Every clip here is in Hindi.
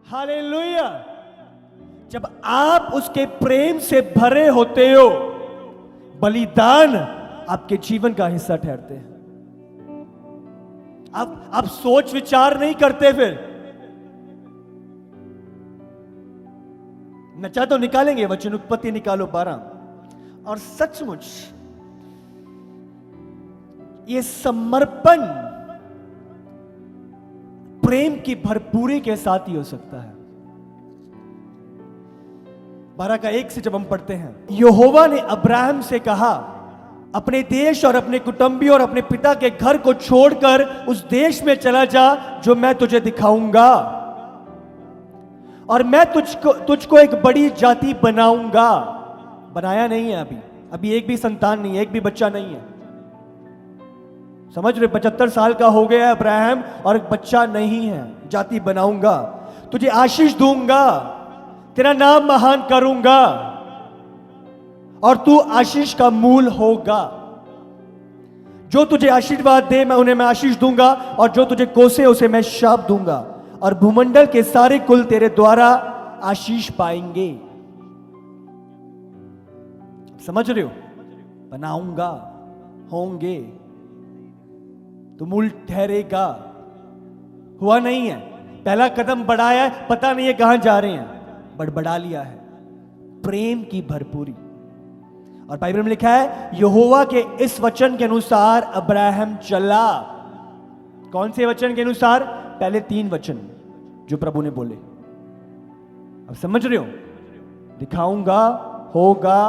हालेलुया। जब आप उसके प्रेम से भरे होते हो, बलिदान आपके जीवन का हिस्सा ठहरते हैं। आप सोच विचार नहीं करते। फिर नचा तो निकालेंगे, वचन उत्पत्ति निकालो 12। और सचमुच ये समर्पण प्रेम की भरपूरी के साथ ही हो सकता है। 12:1 से जब हम पढ़ते हैं, यहोवा ने अब्राहम से कहा, अपने देश और अपने कुटुंबियों और अपने पिता के घर को छोड़कर उस देश में चला जा जो मैं तुझे दिखाऊंगा, और मैं तुझको एक बड़ी जाति बनाऊंगा। बनाया नहीं है अभी एक भी संतान नहीं है, एक भी बच्चा नहीं है। समझ रहे? 75 साल का हो गया है अब्राहम और एक बच्चा नहीं है। जाति बनाऊंगा, तुझे आशीष दूंगा, तेरा नाम महान करूंगा और तू आशीष का मूल होगा। जो तुझे आशीर्वाद दे मैं आशीष दूंगा, और जो तुझे कोसे उसे मैं शाप दूंगा, और भूमंडल के सारे कुल तेरे द्वारा आशीष पाएंगे। समझ रहे हो? बनाऊंगा, होंगे, तो मूल ठहरेगा। हुआ नहीं है, पहला कदम बढ़ाया है, पता नहीं है कहां जा रहे हैं, बढ़ा लिया है। प्रेम की भरपूरी। और बाइबल में लिखा है, यहोवा के इस वचन के अनुसार अब्राहम चला। कौन से वचन के अनुसार? पहले 3 वचन जो प्रभु ने बोले। अब समझ रहे हो? दिखाऊंगा, होगा,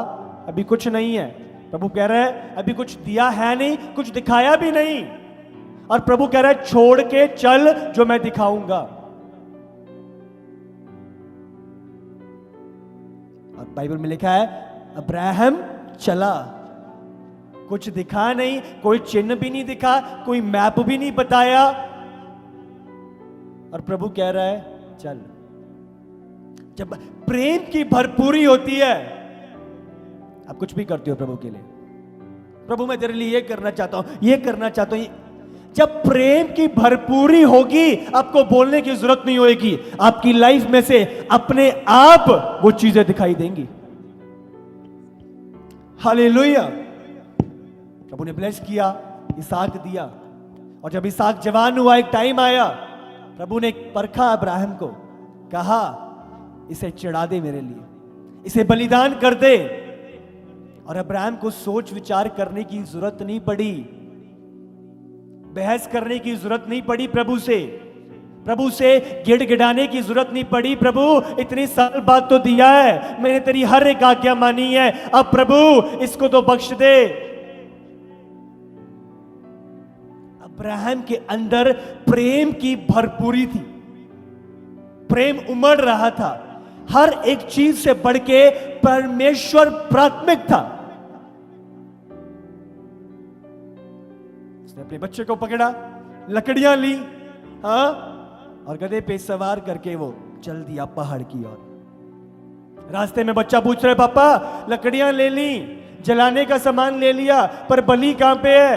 अभी कुछ नहीं है। प्रभु कह रहा है अभी कुछ दिया है नहीं, कुछ दिखाया भी नहीं, और प्रभु कह रहा है छोड़ के चल जो मैं दिखाऊंगा। और बाइबल में लिखा है अब्राहम चला। कुछ दिखा नहीं, कोई चिन्ह भी नहीं दिखा, कोई मैप भी नहीं बताया, और प्रभु कह रहा है चल। जब प्रेम की भरपूरी होती है, आप कुछ भी करते हो प्रभु के लिए। प्रभु मैं तेरे लिए ये करना चाहता हूं, ये करना चाहता हूं। जब प्रेम की भरपूरी होगी, आपको बोलने की जरूरत नहीं होगी, आपकी लाइफ में से अपने आप वो चीजें दिखाई देंगी। हालेलुया। प्रभु ने ब्लेस किया, इसहाक दिया, और जब इसहाक जवान हुआ, एक टाइम आया, प्रभु ने परखा अब्राहम को, कहा इसे चढ़ा दे मेरे लिए, इसे बलिदान कर दे। और अब्राहम को सोच विचार करने की जरूरत नहीं पड़ी, बहस करने की जरूरत नहीं पड़ी, प्रभु से गिड़गिड़ाने की जरूरत नहीं पड़ी। प्रभु इतनी साल बाद तो दिया है, मैंने तेरी हर एक आज्ञा मानी है, अब प्रभु इसको तो बख्श दे। अब्राहम के अंदर प्रेम की भरपूरी थी, प्रेम उमड़ रहा था, हर एक चीज से बढ़ के परमेश्वर प्राथमिक था। उसने अपने बच्चे को पकड़ा, लकड़ियां ली, हाँ, और गधे पे सवार करके वो चल दिया पहाड़ की ओर। रास्ते में बच्चा पूछ रहा है, पापा लकड़ियां ले ली, जलाने का सामान ले लिया, पर बलि कहां पे है?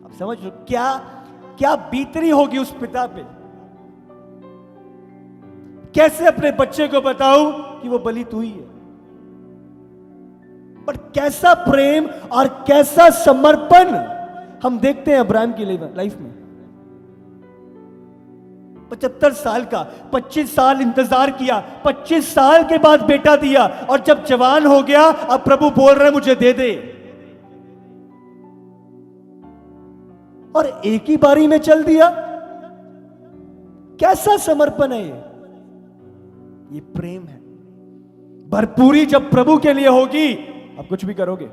अब समझ लो क्या बीतरी होगी उस पिता पे। कैसे अपने बच्चे को बताऊं कि वो बलि तू ही है? पर कैसा प्रेम और कैसा समर्पण हम देखते हैं अब्राहम की लाइफ में। 75 साल का, 25 साल इंतजार किया, 25 साल के बाद बेटा दिया, और जब जवान हो गया, अब प्रभु बोल रहे मुझे दे दे, और एक ही बारी में चल दिया। कैसा समर्पण है ये प्रेम है। भरपूरी जब प्रभु के लिए होगी, आप कुछ भी करोगे,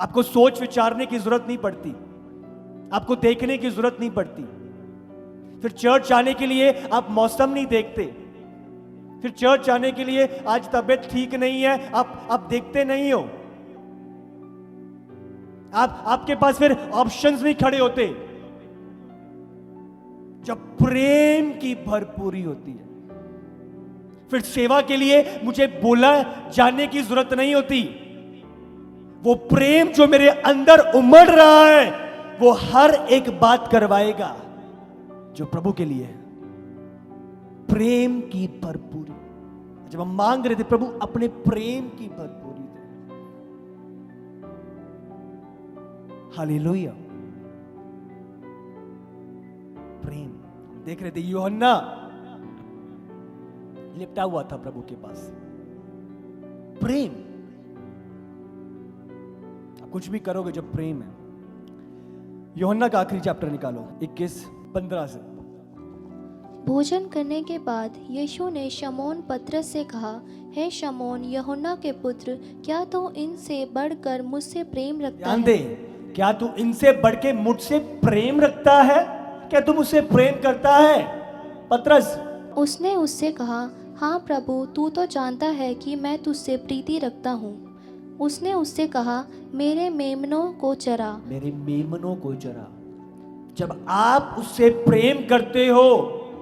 आपको सोच विचारने की जरूरत नहीं पड़ती, आपको देखने की जरूरत नहीं पड़ती। फिर चर्च आने के लिए आप मौसम नहीं देखते, फिर चर्च आने के लिए आज तबीयत ठीक नहीं है, आप देखते नहीं हो, आपके पास फिर ऑप्शंस नहीं खड़े होते। जब प्रेम की भरपूरी होती है, फिर सेवा के लिए मुझे बोला जाने की जरूरत नहीं होती। वो प्रेम जो मेरे अंदर उमड़ रहा है, वो हर एक बात करवाएगा जो प्रभु के लिए है। प्रेम की भरपूरी। जब हम मांग रहे थे प्रभु अपने प्रेम की भरपूरी दे। हालेलुया। प्रेम देख रहे थे, यूहन्ना लिपटा हुआ था प्रभु के पास। प्रेम, आप कुछ भी करोगे जब प्रेम है। यूहन्ना का आखिरी चैप्टर निकालो 21:15 से। भोजन करने के बाद यीशु ने शमौन पतरस से कहा, हे शमौन यूहन्ना के पुत्र, क्या तू इनसे बढ़कर मुझसे प्रेम रखता ध्यान है? दे, क्या तू इनसे बढ़ के मुझसे प्रेम रखता है? क्या तू मुझसे प्रेम करता है पतरस? उसने उससे कहा, हाँ प्रभु, तू तो जानता है कि मैं तुझसे प्रीति रखता हूँ। उसने उससे कहा, मेरे मेमनों को चरा। मेरे मेमनों को चरा। जब आप उससे प्रेम करते हो,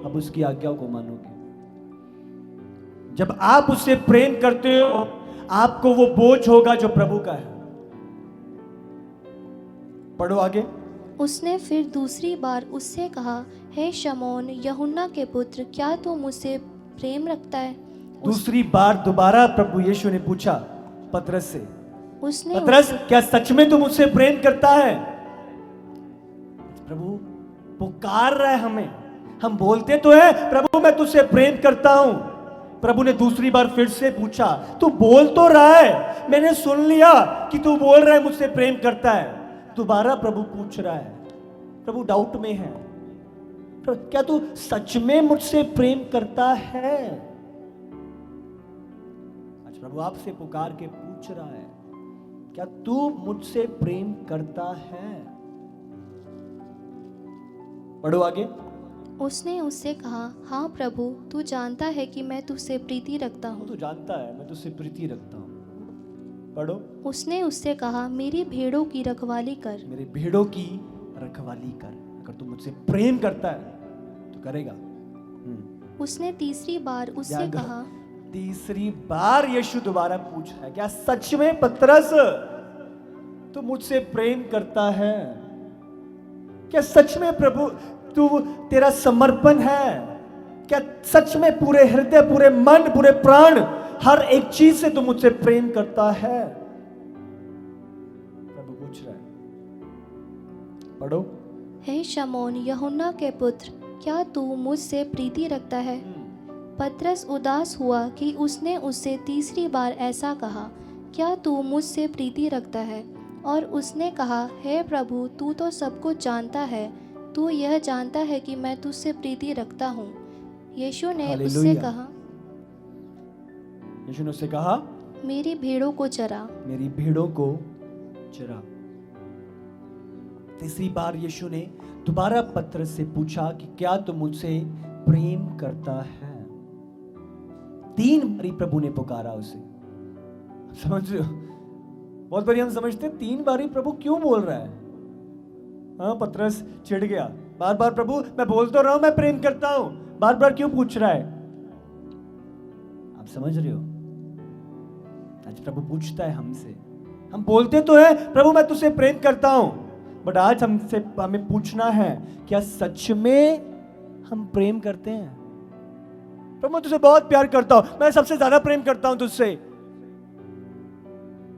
अब उसकी आज्ञाओं को मानोगे। जब आप उससे प्रेम करते हो, आपको वो बोझ होगा जो प्रभु का है। पढ़ो आगे। उसने फिर दूसरी बार उससे कहा, हे शमौन यूहन्ना के पुत्र, क्या तू मुझसे प्रेम रखता है? दूसरी बार दोबारा प्रभु यीशु ने पूछा पतरस से, उसने पतरस क्या सच में तू मुझसे प्रेम करता है? प्रभु पुकार रहा है हमें। हम बोलते तो है प्रभु मैं तुझसे प्रेम करता हूं। प्रभु ने दूसरी बार फिर से पूछा, तू बोल तो रहा है, मैंने सुन लिया कि तू बोल रहा है मुझसे प्रेम करता है। दोबारा प्रभु पूछ रहा है। प्रभु डाउट में है, क्या तू सच में मुझसे प्रेम करता है? आज प्रभु आपसे पुकार के पूछ रहा है, क्या तू मुझसे प्रेम करता है? पढ़ो आगे। उसने उससे कहा, हाँ प्रभु, तू जानता है कि मैं तुझसे प्रीति रखता हूँ। तू जानता है मैं तुझसे प्रीति रखता हूँ। पढ़ो। उसने उससे कहा, मेरी भेड़ों की रखवाली कर। मेरी भेड़ों की रखवाली कर। अगर तू मुझसे प्रेम करता है तो करेगा। उसने तीसरी बार उससे ध्यान दो, कहा, तीसरी बार यीशु दोबारा पूछ रहा है, क्या सच में पतरस तू मुझसे प्रेम करता है? क्या सच में प्रभु तू तेरा समर्पण है? क्या सच में पूरे हृदय, पूरे मन, पूरे प्राण, हर एक चीज से तू मुझसे प्रेम करता है? प्रभु पूछ रहा है। पढ़ो। हे शमौन यूहन्ना के पुत्र, क्या तू मुझसे प्रीति रखता है? पतरस उदास हुआ कि उसने उससे तीसरी बार ऐसा कहा, क्या तू मुझसे प्रीति रखता है? और उसने कहा, हे प्रभु, तू तो सब कुछ जानता है, तू यह जानता है कि मैं तुझसे प्रीति रखता हूँ। यीशु ने उससे कहा, यीशु ने उससे कहा, मेरी भेड़ों को चरा। मेरी भेड़ों को चरा। तीसरी बार यीशु ने दोबारा पतरस से पूछा कि क्या तू मुझसे प्रेम करता है? 3 बारी प्रभु ने पुकारा उसे। समझ रहे हो? बहुत बारी हम समझते 3 बारी प्रभु क्यों बोल रहा है। हाँ, पतरस चिढ़ गया। बार बार प्रभु मैं बोल तो रहा हूं मैं प्रेम करता हूं, बार बार क्यों पूछ रहा है? आप समझ रहे हो? आज प्रभु पूछता है हमसे। हम बोलते तो है प्रभु मैं तुझसे प्रेम करता हूं, बट आज हमें पूछना है, क्या सच में हम प्रेम करते हैं? प्रभु मैं तुझसे बहुत प्यार करता हूं, मैं सबसे ज्यादा प्रेम करता हूं तुझसे।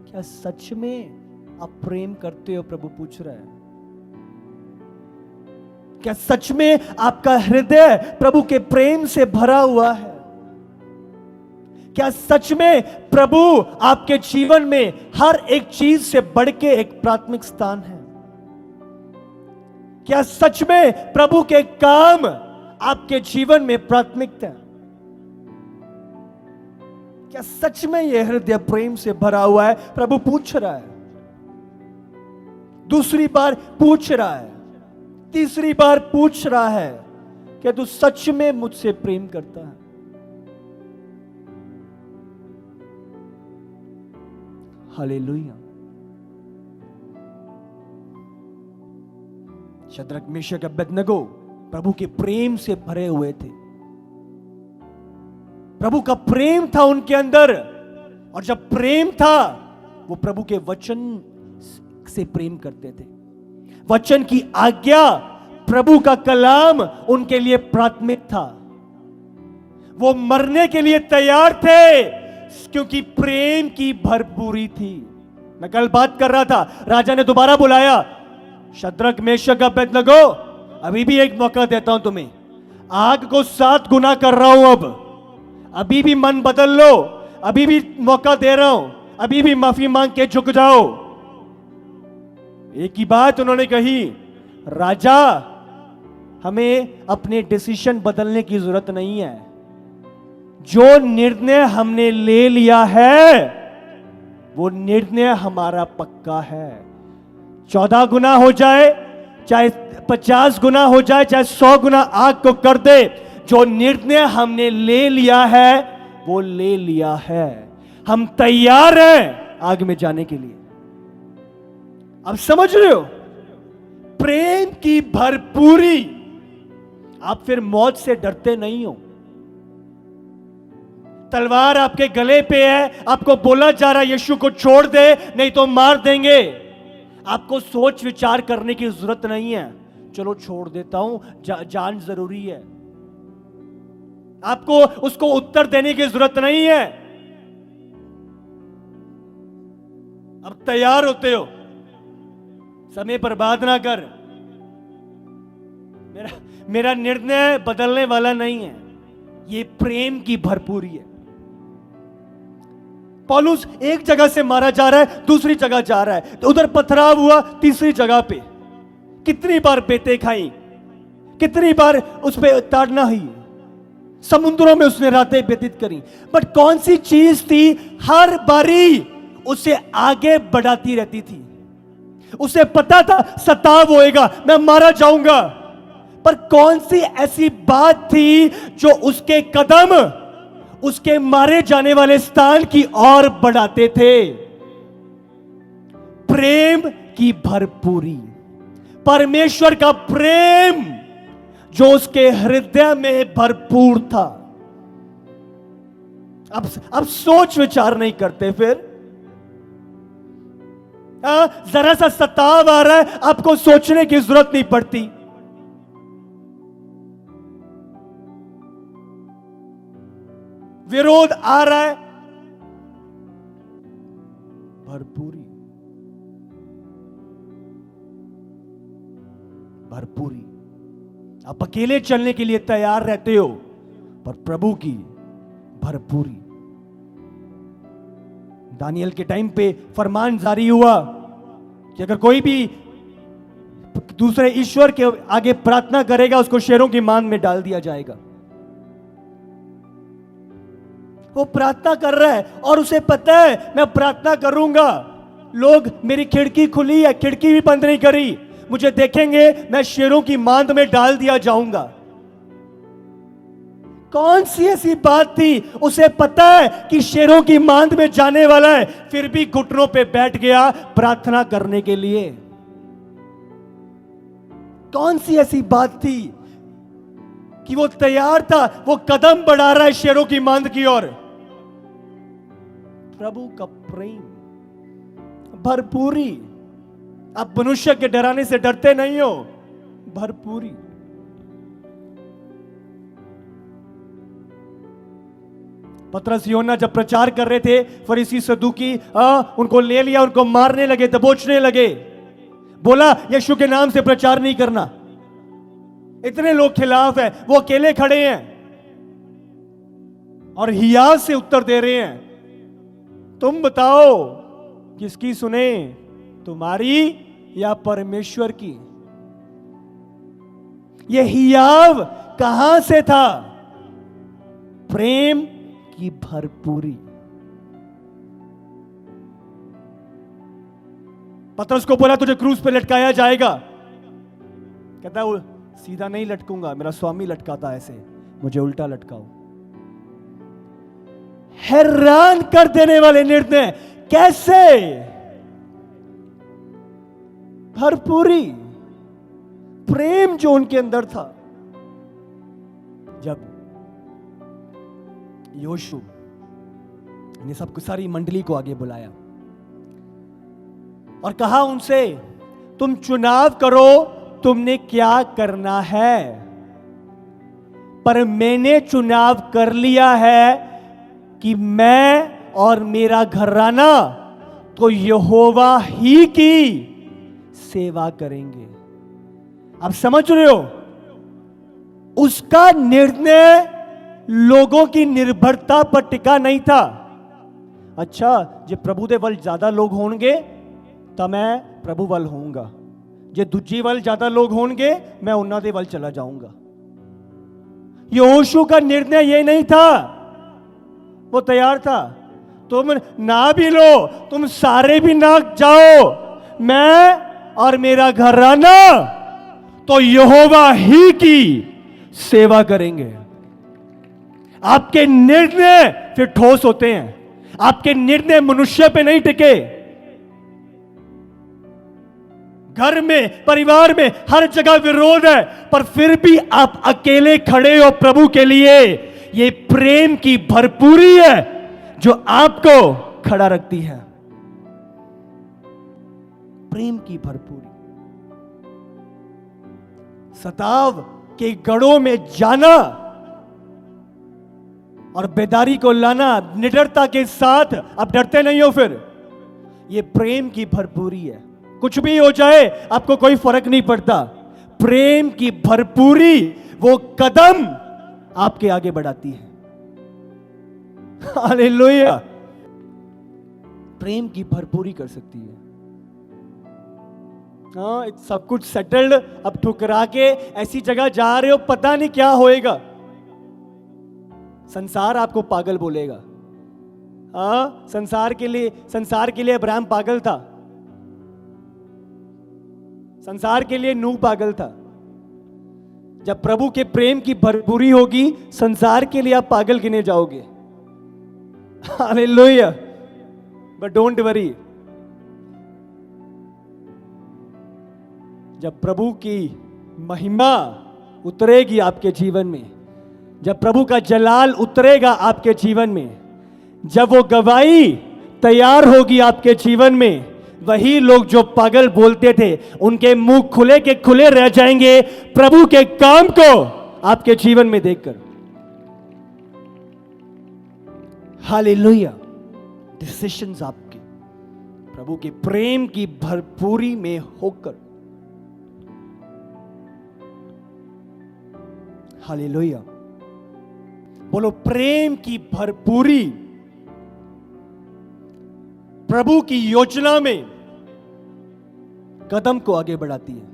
क्या सच में आप प्रेम करते हो? प्रभु पूछ रहा है। क्या सच में आपका हृदय प्रभु के प्रेम से भरा हुआ है? क्या सच में प्रभु आपके जीवन में हर एक चीज से बढ़ के एक प्राथमिक स्थान है? क्या सच में प्रभु के काम आपके जीवन में प्राथमिकता है? क्या सच में यह हृदय प्रेम से भरा हुआ है? प्रभु पूछ रहा है। दूसरी बार पूछ रहा है, तीसरी बार पूछ रहा है, क्या तू सच में मुझसे प्रेम करता है? हालेलुया। शद्रक, मेशक, अबेदनगो प्रभु के प्रेम से भरे हुए थे। प्रभु का प्रेम था उनके अंदर, और जब प्रेम था वो प्रभु के वचन से प्रेम करते थे। वचन की आज्ञा, प्रभु का कलाम उनके लिए प्राथमिक था। वो मरने के लिए तैयार थे क्योंकि प्रेम की भरपूरी थी। मैं कल बात कर रहा था, राजा ने दोबारा बुलाया, शद्रक मेशक अबेदनगो, अभी भी एक मौका देता हूं तुम्हें, आग को 7 गुना कर रहा हूं, अब अभी भी मन बदल लो, अभी भी मौका दे रहा हूं, अभी भी माफी मांग के झुक जाओ। एक ही बात उन्होंने कही, राजा हमें अपने डिसीजन बदलने की जरूरत नहीं है, जो निर्णय हमने ले लिया है वो निर्णय हमारा पक्का है। 14 गुना हो जाए, चाहे 50 गुना हो जाए, चाहे 100 गुना आग को कर दे, जो निर्णय हमने ले लिया है वो ले लिया है। हम तैयार हैं आग में जाने के लिए। अब समझ रहे हो, प्रेम की भरपूरी। आप फिर मौत से डरते नहीं हो। तलवार आपके गले पे है, आपको बोला जा रहा है यीशु को छोड़ दे नहीं तो मार देंगे। आपको सोच विचार करने की जरूरत नहीं है, चलो छोड़ देता हूं, जान जरूरी है। आपको उसको उत्तर देने की जरूरत नहीं है। अब तैयार होते हो, समय बर्बाद ना कर। मेरा निर्णय बदलने वाला नहीं है, ये प्रेम की भरपूरी है। पौलुस एक जगह से मारा जा रहा है, दूसरी जगह जा रहा है, तो उधर पथराव हुआ, तीसरी जगह पे कितनी बार बेटे खाई, कितनी बार उस पे ताड़ना हुई, समुद्रों में उसने रातें व्यतीत करी, बट कौन सी चीज थी हर बारी उसे आगे बढ़ाती रहती थी। उसे पता था सताव होएगा, मैं मारा जाऊंगा, पर कौन सी ऐसी बात थी जो उसके कदम उसके मारे जाने वाले स्थान की ओर बढ़ाते थे? प्रेम की भरपूरी, परमेश्वर का प्रेम जो उसके हृदय में भरपूर था। अब सोच विचार नहीं करते। फिर जरा सा सताव आ रहा है, आपको सोचने की जरूरत नहीं पड़ती। विरोध आ रहा है, भरपूरी, भरपूरी। आप अकेले चलने के लिए तैयार रहते हो, पर प्रभु की भरपूरी। दानियल के टाइम पे फरमान जारी हुआ कि अगर कोई भी दूसरे ईश्वर के आगे प्रार्थना करेगा उसको शेरों की मान में डाल दिया जाएगा। वो प्रार्थना कर रहा है और उसे पता है मैं प्रार्थना करूंगा, लोग, मेरी खिड़की खुली है, खिड़की भी बंद नहीं करी, मुझे देखेंगे, मैं शेरों की मांद में डाल दिया जाऊंगा। कौन सी ऐसी बात थी? उसे पता है कि शेरों की मांद में जाने वाला है, फिर भी घुटनों पे बैठ गया प्रार्थना करने के लिए। कौन सी ऐसी बात थी कि वो तैयार था, वो कदम बढ़ा रहा है शेरों की मांद की ओर? प्रभु का प्रेम, भरपूरी। आप मनुष्य के डराने से डरते नहीं हो, भरपूरी। पतरस यूहन्ना जब प्रचार कर रहे थे, फरीसी सदूकी उनको ले लिया, उनको मारने लगे, दबोचने लगे। बोला यीशु के नाम से प्रचार नहीं करना। इतने लोग खिलाफ है, वो अकेले खड़े हैं और हियाज से उत्तर दे रहे हैं, तुम बताओ किसकी सुने, तुम्हारी या परमेश्वर की? यह हियाव कहां से था? प्रेम की भरपूरी। पतरस को बोला तुझे क्रूस पे लटकाया जाएगा, कहता है सीधा नहीं लटकूंगा, मेरा स्वामी लटकाता ऐसे, मुझे उल्टा लटकाओ। हैरान कर देने वाले निर्णय। कैसे? भरपूरी, प्रेम जो उनके अंदर था। जब योशु ने सबको, सारी मंडली को आगे बुलाया और कहा उनसे, तुम चुनाव करो, तुमने क्या करना है। पर मैंने चुनाव कर लिया है कि मैं और मेरा घराना तो यहोवा ही की सेवा करेंगे। आप समझ रहे हो? उसका निर्णय लोगों की निर्भरता पर टिका नहीं था। अच्छा, जे प्रभु दे वल ज्यादा लोग होंगे तो मैं प्रभु वल होऊंगा, जे दूजी वल ज्यादा लोग होंगे मैं उन्ना दे वल चला जाऊंगा। यहोशू का निर्णय ये नहीं था, वो तैयार था तुम ना भी लो, तुम सारे भी ना जाओ, मैं और मेरा घराना तो यहोवा ही की सेवा करेंगे। आपके निर्णय फिर ठोस होते हैं, आपके निर्णय मनुष्य पे नहीं टिके। घर में, परिवार में हर जगह विरोध है, पर फिर भी आप अकेले खड़े हो प्रभु के लिए। ये प्रेम की भरपूरी है जो आपको खड़ा रखती है। प्रेम की भरपूरी। सताव के गढ़ों में जाना और बेदारी को लाना निडरता के साथ, आप डरते नहीं हो फिर। यह प्रेम की भरपूरी है। कुछ भी हो जाए आपको कोई फर्क नहीं पड़ता। प्रेम की भरपूरी वो कदम आपके आगे बढ़ाती है। हालेलुया। प्रेम की भरपूरी कर सकती है। हाँ, सब कुछ सेटल्ड, अब ठुकरा के ऐसी जगह जा रहे हो, पता नहीं क्या होएगा। संसार आपको पागल बोलेगा। हाँ, संसार के लिए अब्राहम पागल था, संसार के लिए नूह पागल था। जब प्रभु के प्रेम की भरपूरी होगी, संसार के लिए आप पागल गिने जाओगे। हालेलुया। बट डोंट वरी, जब प्रभु की महिमा उतरेगी आपके जीवन में, जब प्रभु का जलाल उतरेगा आपके जीवन में, जब वो गवाही तैयार होगी आपके जीवन में, वही लोग जो पागल बोलते थे उनके मुंह खुले के खुले रह जाएंगे प्रभु के काम को आपके जीवन में देखकर। हालेलुया। डिसीजंस आपके प्रभु के प्रेम की भरपूरी में होकर। हालेलुया। बोलो, प्रेम की भरपूरी प्रभु की योजना में कदम को आगे बढ़ाती है।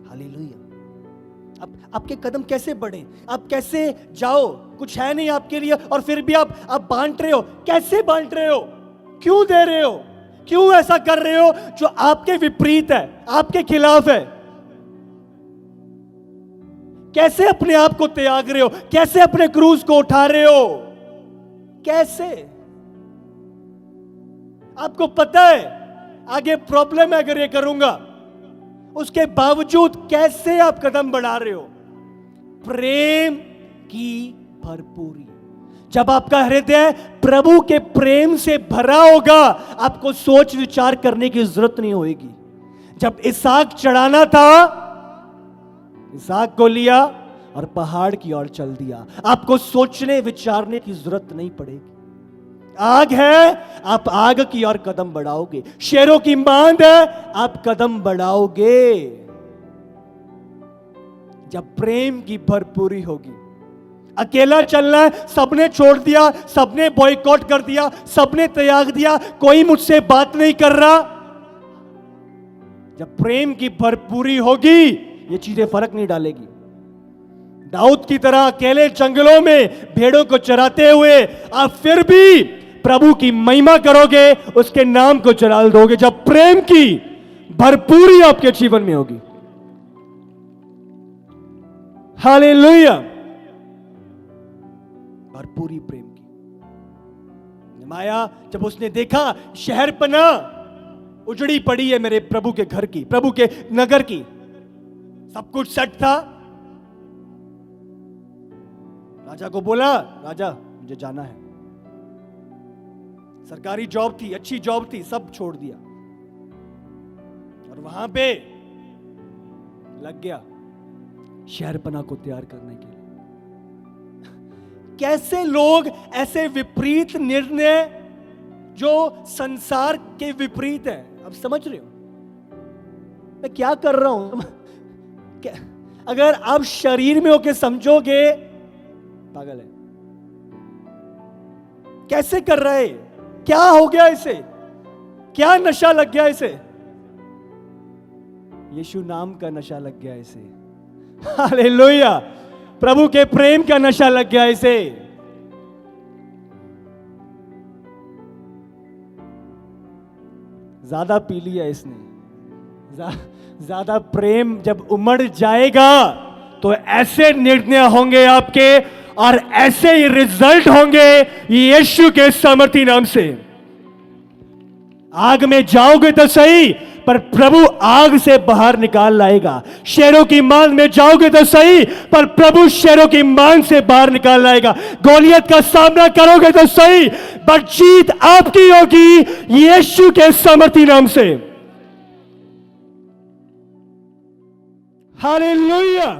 हालेलुया। अब आपके कदम कैसे बढ़े, आप कैसे जाओ? कुछ है नहीं आपके लिए और फिर भी आप बांट रहे हो। कैसे बांट रहे हो? क्यों दे रहे हो? क्यों ऐसा कर रहे हो जो आपके विपरीत है, आपके खिलाफ है? कैसे अपने आप को त्याग रहे हो? कैसे अपने क्रूज को उठा रहे हो? कैसे? आपको पता है आगे प्रॉब्लम है अगर ये करूंगा, उसके बावजूद कैसे आप कदम बढ़ा रहे हो? प्रेम की भरपूरी। जब आपका हृदय प्रभु के प्रेम से भरा होगा, आपको सोच विचार करने की जरूरत नहीं होगी। जब इसहाक चढ़ाना था, इसहाक को लिया और पहाड़ की ओर चल दिया। आपको सोचने विचारने की जरूरत नहीं पड़ेगी। आग है, आप आग की ओर कदम बढ़ाओगे। शेरों की मांद है, आप कदम बढ़ाओगे। जब प्रेम की भरपूरी होगी। अकेला चलना है, सबने छोड़ दिया, सबने बॉयकॉट कर दिया, सबने त्याग दिया, कोई मुझसे बात नहीं कर रहा। जब प्रेम की भरपूरी होगी, ये चीजें फर्क नहीं डालेगी। दाऊद की तरह अकेले जंगलों में भेड़ों को चराते हुए आप फिर भी प्रभु की महिमा करोगे, उसके नाम को जलाल दोगे। जब प्रेम की भरपूरी आपके जीवन में होगी। हालेलुया। भरपूरी प्रेम की। नमाया जब उसने देखा शहरपना उजड़ी पड़ी है मेरे प्रभु के घर की, प्रभु के नगर की, सब कुछ सेट था, राजा को बोला, राजा मुझे जाना है। सरकारी जॉब थी, अच्छी जॉब थी, सब छोड़ दिया और वहां पे लग गया। शहरपनाह को तैयार करने के लिए। कैसे लोग ऐसे विपरीत निर्णय जो संसार के विपरीत है, अब समझ रहे हो मैं क्या कर रहा हूं? अगर आप शरीर में होके समझोगे पागल है, कैसे कर रहे, क्या हो गया इसे, क्या नशा लग गया इसे? यीशु नाम का नशा लग गया इसे। हालेलुया, प्रभु के प्रेम का नशा लग गया इसे। ज्यादा पी लिया इसने, ज्यादा प्रेम जब उमड़ जाएगा तो ऐसे निर्णय होंगे आपके और ऐसे ही रिजल्ट होंगे यीशु के सामर्थी नाम से। आग में जाओगे तो सही, पर प्रभु आग से बाहर निकाल लाएगा। शेरों की मान में जाओगे तो सही, पर प्रभु शेरों की मान से बाहर निकाल लाएगा। गोलियत का सामना करोगे तो सही, पर जीत आपकी होगी यीशु के सामर्थी नाम से। हालेलुया।